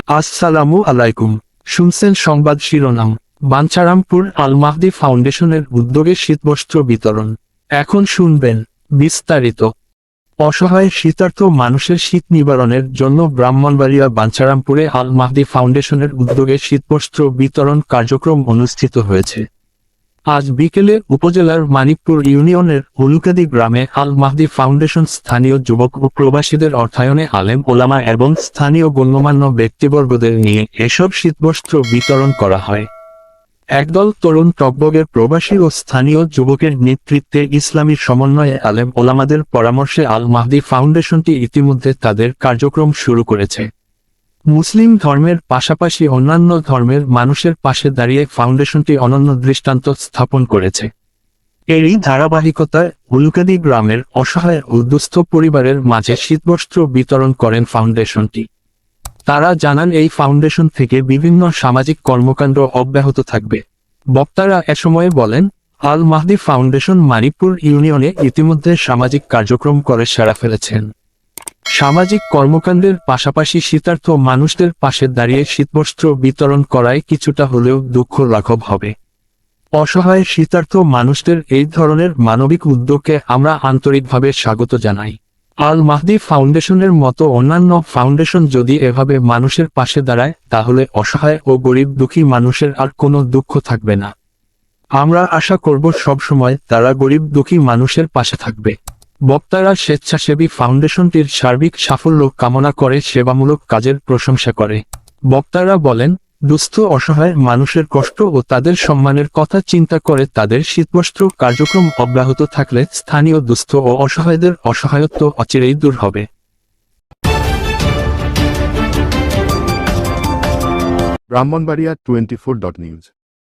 আসসালামু আলাইকুম। শুনছেন সংবাদ শিরোনাম। বাঞ্ছারামপুর আল মাহদি ফাউন্ডেশনের উদ্যোগে শীতবস্ত্র বিতরণ। এখন শুনবেন বিস্তারিত। অসহায় শীতার্ত মানুষের শীত নিবারণের জন্য ব্রাহ্মণবাড়িয়া বাঞ্ছারামপুরে আল মাহদি ফাউন্ডেশনের উদ্যোগে শীতবস্ত্র বিতরণ কার্যক্রম অনুষ্ঠিত হয়েছে। আজ বিকেলে উপজেলার মানিকপুর ইউনিয়নের উলুকাদি গ্রামে আল মাহদি ফাউন্ডেশন স্থানীয় যুবক ও প্রবাসীদের অর্থায়নে আলেম ওলামা এবং স্থানীয় গণ্যমান্য ব্যক্তিবর্গদের নিয়ে এসব শীতবস্ত্র বিতরণ করা হয়। একদল তরুণ টগবগের প্রবাসী ও স্থানীয় যুবকের নেতৃত্বে ইসলামী সমন্বয়ে আলেম ওলামাদের পরামর্শে আল মাহদি ফাউন্ডেশনটি ইতিমধ্যে তাদের কার্যক্রম শুরু করেছে। মুসলিম ধর্মের পাশাপাশি অন্যান্য ধর্মের মানুষের পাশে দাঁড়িয়ে ফাউন্ডেশনটি অনন্য দৃষ্টান্ত স্থাপন করেছে। এরই ধারাবাহিকতায় উলুকাদি গ্রামের অসহায় ও দুস্থ পরিবারের মাঝে শীতবস্ত্র বিতরণ করেন ফাউন্ডেশনটি। তারা জানান এই ফাউন্ডেশন থেকে বিভিন্ন সামাজিক কর্মকাণ্ড অব্যাহত থাকবে। বক্তারা এ সময়ে বলেন, আল মাহদি ফাউন্ডেশন মানিকপুর ইউনিয়নে ইতিমধ্যে সামাজিক কার্যক্রম করে সেরা ফেলেছেন। সামাজিক কর্মকাণ্ডের পাশাপাশি শীতার্থ মানুষদের পাশে দাঁড়িয়ে শীতবস্ত্র বিতরণ করায় কিছুটা হলেও দুঃখ লাঘব হবে। অসহায় শীতার্থ মানুষদের এই ধরনের মানবিক উদ্যোগকে আমরা আন্তরিকভাবে স্বাগত জানাই। আল মাহদি ফাউন্ডেশনের মতো অন্যান্য ফাউন্ডেশন যদি এভাবে মানুষের পাশে দাঁড়ায় তাহলে অসহায় ও গরিব দুঃখী মানুষের আর কোনো দুঃখ থাকবে না। আমরা আশা করব সবসময় তারা গরিব দুঃখী মানুষের পাশে থাকবে। বক্তারা স্বেচ্ছাসেবী ফাউন্ডেশনটির সার্বিক সাফল্য কামনা করে সেবামূলক কাজের প্রশংসা করে। বক্তারা বলেন, দুস্থ অসহায় মানুষের কষ্ট ও তাদের সম্মানের কথা চিন্তা করে তাদের শীতবস্ত্র কার্যক্রম অব্যাহত থাকলে স্থানীয় দুস্থ ও অসহায়দের অসহায়ত্ব অচিরেই দূর হবে। ব্রাহ্মণবাড়িয়া 24.নিউজ।